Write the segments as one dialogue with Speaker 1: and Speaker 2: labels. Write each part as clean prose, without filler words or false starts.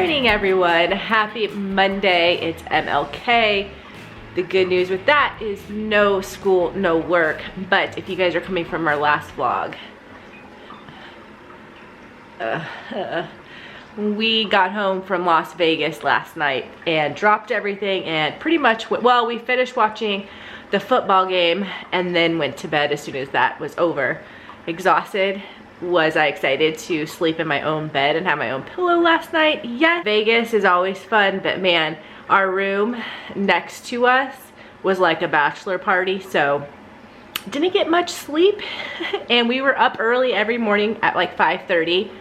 Speaker 1: morning, everyone. Happy Monday. It's MLK. The good news with that is no school, no work. But if you guys are coming from our last vlog, we got home from Las Vegas last night and dropped everything and pretty much, well, we finished watching the football game and then went to bed as soon as that was over. Exhausted. Was I excited to sleep in my own bed and have my own pillow last night? Yes. Vegas is always fun, but man, our room next to us was like a bachelor party, so didn't get much sleep. And we were up early every morning at like 5:30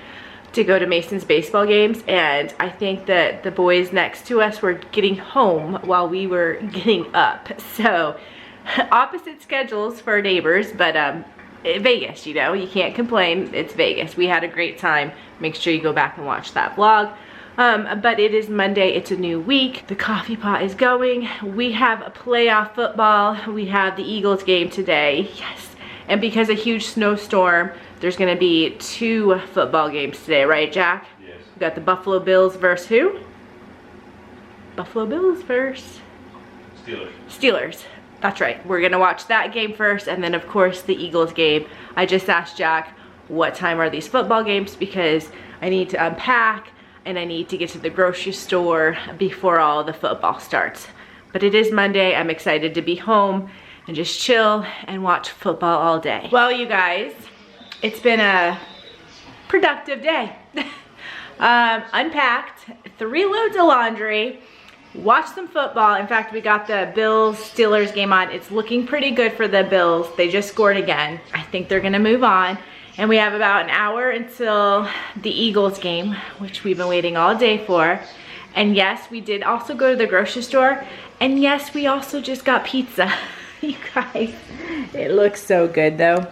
Speaker 1: to go to Mason's baseball games, and I think that the boys next to us were getting home while we were getting up. So opposite schedules for our neighbors, but Vegas, you know, you can't complain. It's Vegas. We had a great time. Make sure you go back and watch that vlog. But it is Monday. It's a new week. The coffee pot is going. We have a playoff football. We have the Eagles game today. Yes. And because of a huge snowstorm, there's going to be 2 football games today, right, Jack?
Speaker 2: Yes.
Speaker 1: We got the Buffalo Bills versus who? Buffalo Bills versus
Speaker 2: Steelers.
Speaker 1: Steelers. That's right. We're gonna watch that game first, and then of course the Eagles game. I just asked Jack, what time are these football games, because I need to unpack and I need to get to the grocery store before all the football starts. But it is Monday. I'm excited to be home and just chill and watch football all day. Well, you guys, it's been a productive day. Unpacked, 3 loads of laundry, watch some football. In fact, we got the Bills-Steelers game on. It's looking pretty good for the Bills. They just scored again. I think they're gonna move on. And we have about an hour until the Eagles game, which we've been waiting all day for. And yes, we did also go to the grocery store. And yes, we also just got pizza. You guys, it looks so good though.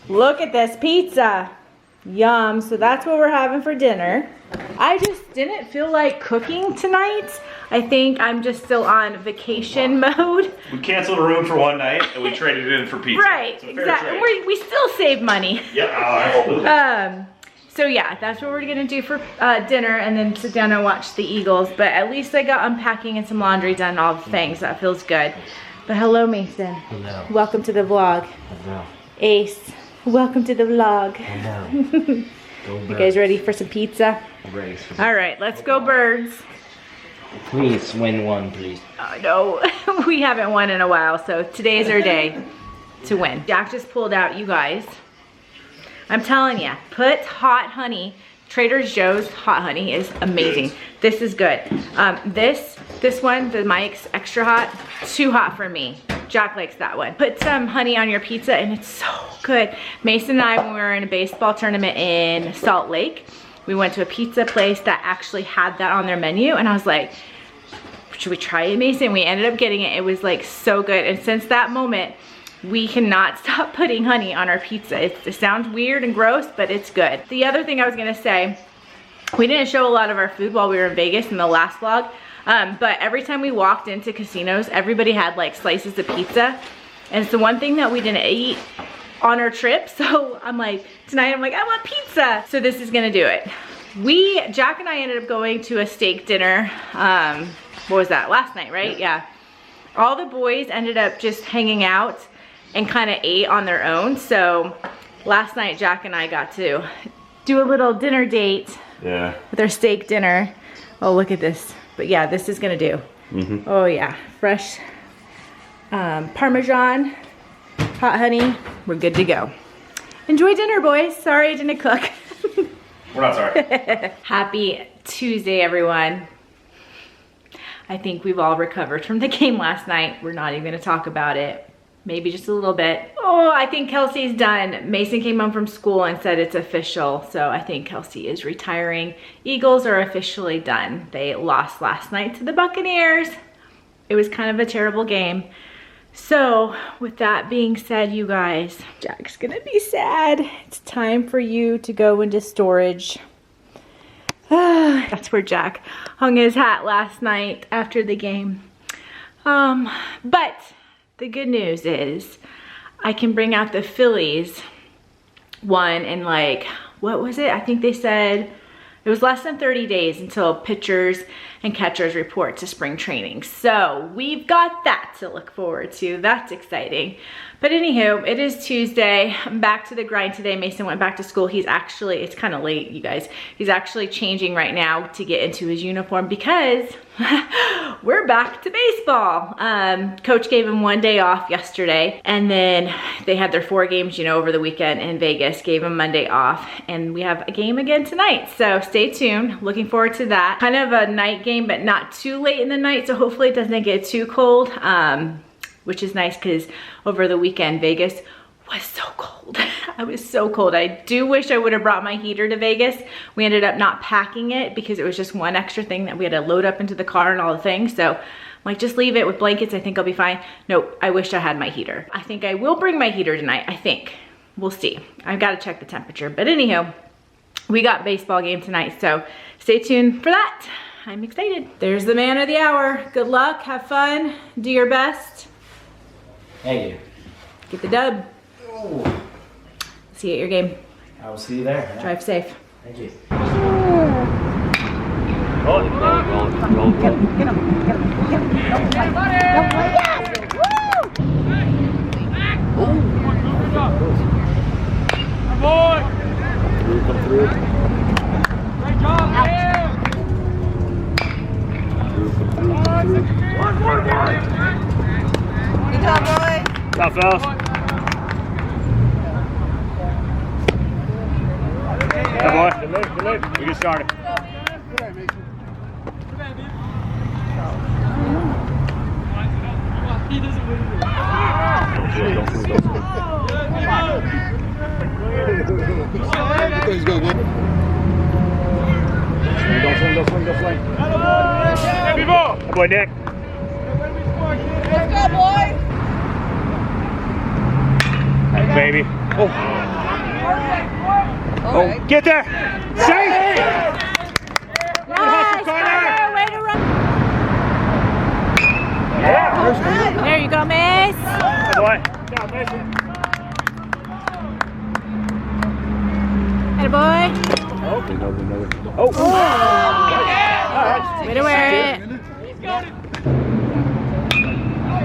Speaker 1: Look at this pizza. Yum. So that's what we're having for dinner. I just didn't feel like cooking tonight. I think I'm just still on vacation mode.
Speaker 2: We canceled a room for one night and we traded it in for pizza.
Speaker 1: Right, exactly. We still save money.
Speaker 2: Yeah.
Speaker 1: So yeah, that's what we're gonna do for dinner, and then sit down and watch the Eagles. But at least I got unpacking and some laundry done, all the things. That feels good. But hello, Mason.
Speaker 3: Hello.
Speaker 1: Welcome to the vlog.
Speaker 3: Hello.
Speaker 1: Ace, welcome to the vlog.
Speaker 3: Hello.
Speaker 1: You guys ready for some pizza?
Speaker 3: Ready.
Speaker 1: All right, let's go Birds.
Speaker 3: Please win one, please.
Speaker 1: Oh no, we haven't won in a while, so today's our day to win. Jack just pulled out, you guys. I'm telling you, put hot honey. Trader Joe's hot honey is amazing. This is good. This one, the Mike's extra hot, too hot for me. Jack likes that one. Put some honey on your pizza and it's so good. Mason and I, when we were in a baseball tournament in Salt Lake, we went to a pizza place that actually had that on their menu, and I was like, should we try it, Mason? We ended up getting it. It was like so good. And since that moment, we cannot stop putting honey on our pizza. It sounds weird and gross, but it's good. The other thing I was gonna say, we didn't show a lot of our food while we were in Vegas in the last vlog, but every time we walked into casinos, everybody had like slices of pizza. And it's the one thing that we didn't eat on our trip. So I'm like, tonight I'm like, I want pizza. So this is gonna do it. Jack and I ended up going to a steak dinner. What was that, last night, right? Yeah. All the boys ended up just hanging out and kind of ate on their own. So last night, Jack and I got to do a little dinner date.
Speaker 2: Yeah.
Speaker 1: With our steak dinner. Oh, look at this. But yeah, this is gonna do. Oh yeah, fresh Parmesan, hot honey. We're good to go. Enjoy dinner, boys. Sorry I didn't cook.
Speaker 2: We're not sorry.
Speaker 1: Happy Tuesday, everyone. I think we've all recovered from the game last night. We're not even gonna talk about it. Maybe just a little bit. Oh, I think Kelsey's done. Mason came home from school and said it's official. So I think Kelsey is retiring. Eagles are officially done. They lost last night to the Buccaneers. It was kind of a terrible game. So with that being said, you guys, Jack's gonna be sad. It's time for you to go into storage. That's where Jack hung his hat last night after the game. But the good news is I can bring out the Phillies one in like, what was it? I think they said it was less than 30 days until pitchers and catchers report to spring training. So we've got that to look forward to. That's exciting. But anywho, it is Tuesday. I'm back to the grind today. Mason went back to school. He's actually, it's kind of late, you guys. He's actually changing right now to get into his uniform because we're back to baseball. Coach gave him 1 day off yesterday, and then they had their 4 games, you know, over the weekend in Vegas, gave him Monday off, and we have a game again tonight. So stay tuned. Looking forward to that. Kind of a night game, but not too late in the night, so hopefully it doesn't get too cold, which is nice because over the weekend, Vegas was so cold. I was so cold. I do wish I would have brought my heater to Vegas. We ended up not packing it because it was just one extra thing that we had to load up into the car and all the things. So I'm like, just leave it with blankets. I think I'll be fine. Nope, I wish I had my heater. I think I will bring my heater tonight. I think. We'll see. I've got to check the temperature. But anyhow, we got baseball game tonight. So stay tuned for that. I'm excited. There's the man of the hour. Good luck. Have fun. Do your best.
Speaker 3: Thank you.
Speaker 1: Get the dub.
Speaker 3: Oh.
Speaker 1: See you at your game.
Speaker 3: I will see you there. Yeah.
Speaker 1: Drive safe.
Speaker 3: Thank you.
Speaker 4: Good job, boys.
Speaker 2: What's up, fellas? Hey, boy. Good look. We get started. Don't swing. Hey, people. Hey, boy, Nick.
Speaker 4: Let's go, boys.
Speaker 2: Hey, baby. Oh.
Speaker 4: All right.
Speaker 2: Get there. Safe.
Speaker 1: Nice, Carter. Way to run.
Speaker 2: Yeah.
Speaker 1: There you go, Mace.
Speaker 2: Hey, boy. Good job, Mason.
Speaker 1: Hey, boy.
Speaker 2: Oh.
Speaker 1: Way to wear it.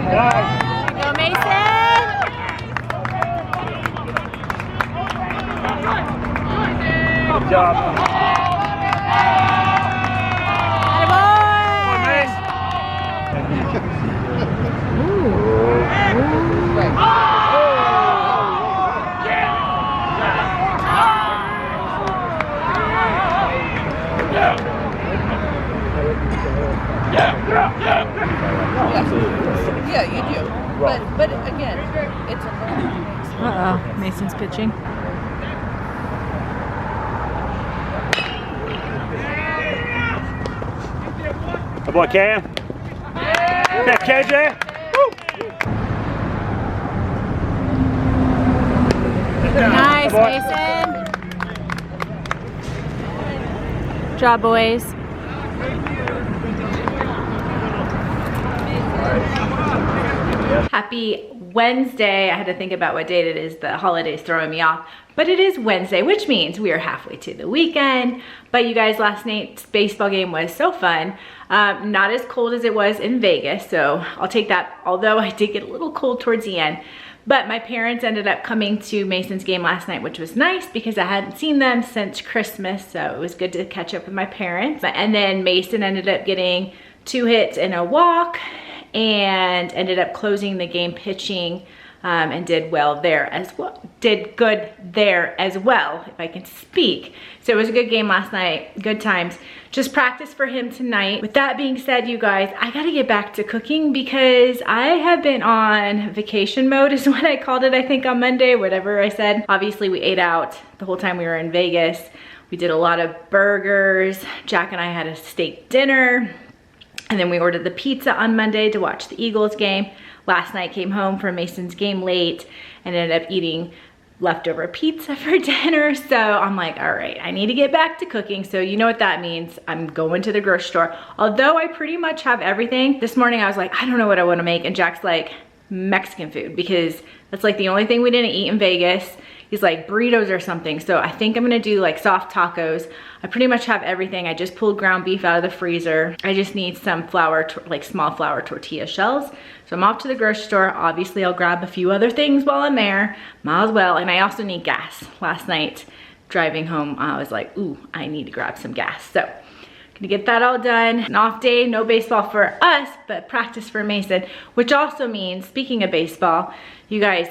Speaker 2: Nice.
Speaker 1: Go, Mason.
Speaker 2: Good job.
Speaker 1: Hey,
Speaker 4: Yeah, you do. But again, it's a learning.
Speaker 1: Uh-oh, Mason's pitching.
Speaker 2: Good boy, Cam. Okay, KJ. Woo.
Speaker 1: Nice,
Speaker 2: Good boy.
Speaker 1: Mason. Good job, boys. Happy Wednesday. I had to think about what date it is. The holiday's throwing me off. But it is Wednesday, which means we are halfway to the weekend. But you guys, last night's baseball game was so fun. Not as cold as it was in Vegas, so I'll take that. Although I did get a little cold towards the end. But my parents ended up coming to Mason's game last night, which was nice because I hadn't seen them since Christmas. So it was good to catch up with my parents. And then Mason ended up getting 2 hits and a walk and ended up closing the game pitching and did well there as well. Did good there as well, if I can speak. So it was a good game last night, good times. Just practice for him tonight. With that being said, you guys, I gotta get back to cooking because I have been on vacation mode is what I called it, I think on Monday, whatever I said. Obviously we ate out the whole time we were in Vegas. We did a lot of burgers. Jack and I had a steak dinner. And then we ordered the pizza on Monday to watch the Eagles game. Last night came home from Mason's game late and ended up eating leftover pizza for dinner. So I'm like, all right, I need to get back to cooking. So you know what that means. I'm going to the grocery store. Although I pretty much have everything. This morning I was like, I don't know what I want to make. And Jack's like, Mexican food, because that's like the only thing we didn't eat in Vegas. these like burritos or something. So I think I'm gonna do like soft tacos. I pretty much have everything. I just pulled ground beef out of the freezer. I just need some flour, like small flour tortilla shells. So I'm off to the grocery store. Obviously I'll grab a few other things while I'm there, might as well. And I also need gas. Last night driving home, I was like, ooh, I need to grab some gas. So gonna get that all done. An off day, no baseball for us, but practice for Mason, which also means, speaking of baseball, you guys,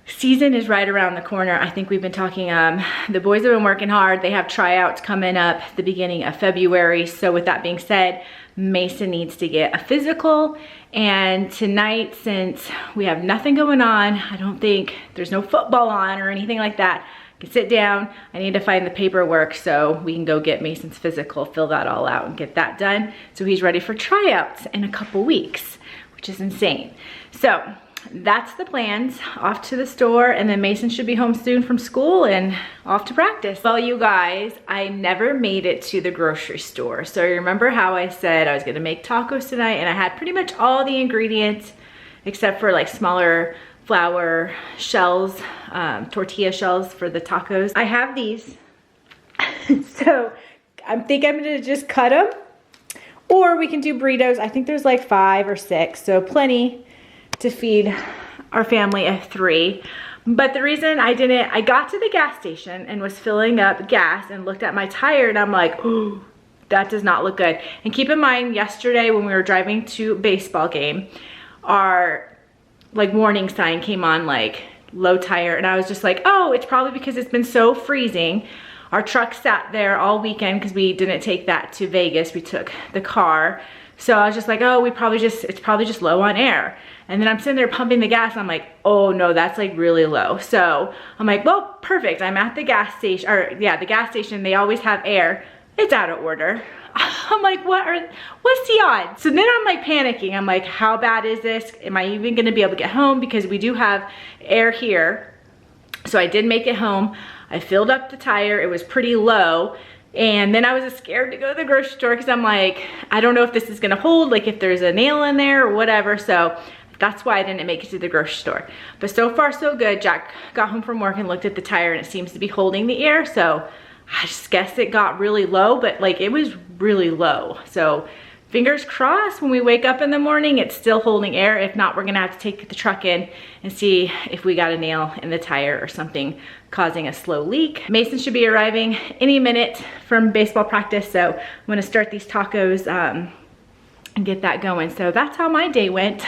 Speaker 1: season is right around the corner. I think we've been talking, the boys have been working hard. They have tryouts coming up the beginning of February. So with that being said, Mason needs to get a physical. And tonight, since we have nothing going on, I don't think there's no football on or anything like that, I can sit down. I need to find the paperwork so we can go get Mason's physical, fill that all out and get that done. So he's ready for tryouts in a couple weeks, which is insane. So that's the plans. Off to the store, and then Mason should be home soon from school and off to practice. Well, you guys, I never made it to the grocery store. So remember how I said I was gonna make tacos tonight, and I had pretty much all the ingredients except for like smaller flour shells, tortilla shells for the tacos. I have these. So I think I'm gonna just cut them, or we can do burritos. I think there's like 5 or 6, so plenty to feed our family of 3. But the reason I got to the gas station and was filling up gas and looked at my tire, and I'm like, oh, that does not look good. And keep in mind, yesterday when we were driving to a baseball game, our like warning sign came on like low tire, and I was just like, oh, it's probably because it's been so freezing. Our truck sat there all weekend because we didn't take that to Vegas. We took the car. So I was just like, oh, it's probably just low on air. And then I'm sitting there pumping the gas, and I'm like, oh no, that's like really low. So I'm like, well, perfect. I'm at the gas station, or yeah, the gas station, they always have air. It's out of order. I'm like, what's the odds? So then I'm like panicking. I'm like, how bad is this? Am I even gonna be able to get home? Because we do have air here. So I did make it home. I filled up the tire. It was pretty low. And then I was scared to go to the grocery store because I'm like, I don't know if this is gonna hold, like if there's a nail in there or whatever. So that's why I didn't make it to the grocery store. But so far so good. Jack got home from work and looked at the tire, and it seems to be holding the air. So I just guess it got really low, but like it was really low. So fingers crossed when we wake up in the morning, it's still holding air. If not, we're gonna have to take the truck in and see if we got a nail in the tire or something causing a slow leak. Mason should be arriving any minute from baseball practice. So I'm gonna start these tacos and get that going. So that's how my day went.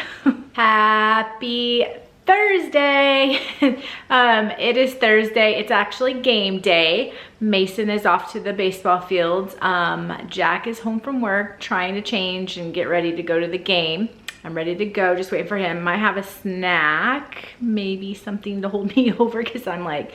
Speaker 1: Happy Thursday. It is Thursday. It's actually game day. Mason is off to the baseball fields. Jack is home from work trying to change and get ready to go to the game. I'm ready to go, just waiting for him. Might have a snack, maybe something to hold me over, because I'm like,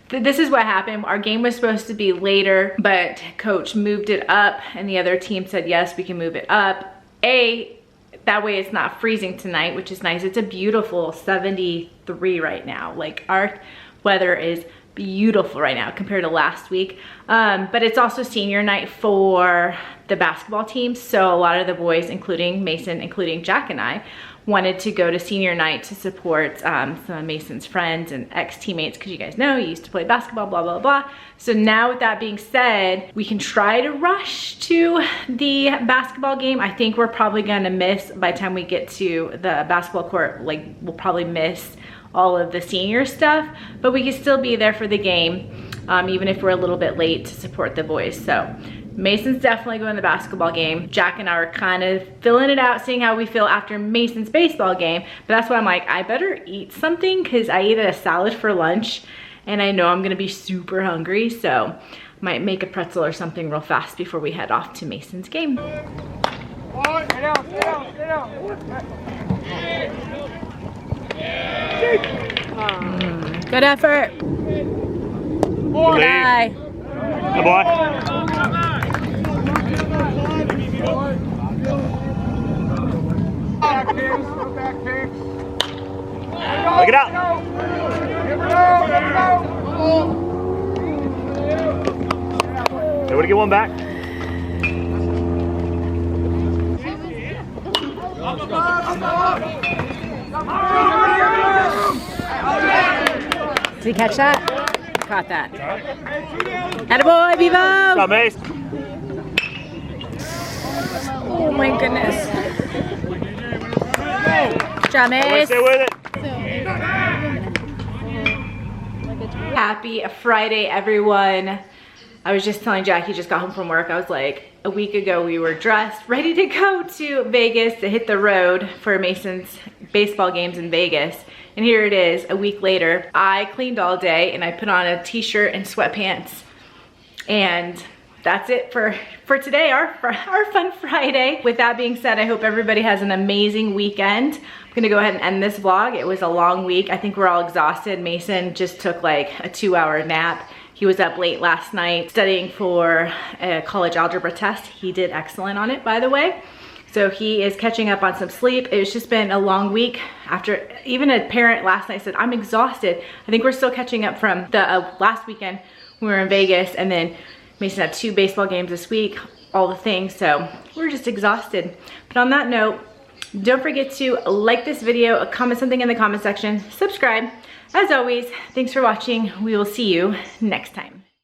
Speaker 1: this is what happened. Our game was supposed to be later, but coach moved it up, and the other team said, yes, we can move it up. That way it's not freezing tonight, which is nice. It's a beautiful 73 right now. Like, our weather is beautiful right now compared to last week. But it's also senior night for the basketball team. So a lot of the boys, including Mason, including Jack and I, wanted to go to senior night to support some of Mason's friends and ex-teammates, because you guys know he used to play basketball, blah, blah, blah. So now with that being said, we can try to rush to the basketball game. I think we're probably gonna miss, by the time we get to the basketball court, like we'll probably miss all of the senior stuff, but we can still be there for the game, even if we're a little bit late, to support the boys. So Mason's definitely going to the basketball game. Jack and I are kind of filling it out, seeing how we feel after Mason's baseball game. But that's why I'm like, I better eat something, because I ate a salad for lunch and I know I'm gonna be super hungry. So I might make a pretzel or something real fast before we head off to Mason's game. Good effort.
Speaker 2: Good
Speaker 1: eye.
Speaker 2: Good boy. Look it out. Able to get one back.
Speaker 1: Did he catch that? Caught that. Attaboy, Bevo!
Speaker 2: Job, Mace.
Speaker 1: Oh my goodness. Good job, Mace.
Speaker 2: Stay with it.
Speaker 1: Happy Friday, everyone. I was just telling Jackie, just got home from work. I was like, a week ago we were dressed, ready to go to Vegas to hit the road for Mason's baseball games in Vegas. And here it is, a week later. I cleaned all day and I put on a t-shirt and sweatpants. And that's it for today, our fun Friday. With that being said, I hope everybody has an amazing weekend. I'm gonna go ahead and end this vlog. It was a long week. I think we're all exhausted. Mason just took like a 2-hour nap. He was up late last night studying for a college algebra test. He did excellent on it, by the way. So he is catching up on some sleep. It's just been a long week. After, even a parent last night said, I'm exhausted. I think we're still catching up from the last weekend when we were in Vegas, and then Mason had 2 baseball games this week, all the things, so we're just exhausted. But on that note, don't forget to like this video, comment something in the comment section, subscribe. As always, thanks for watching. We will see you next time.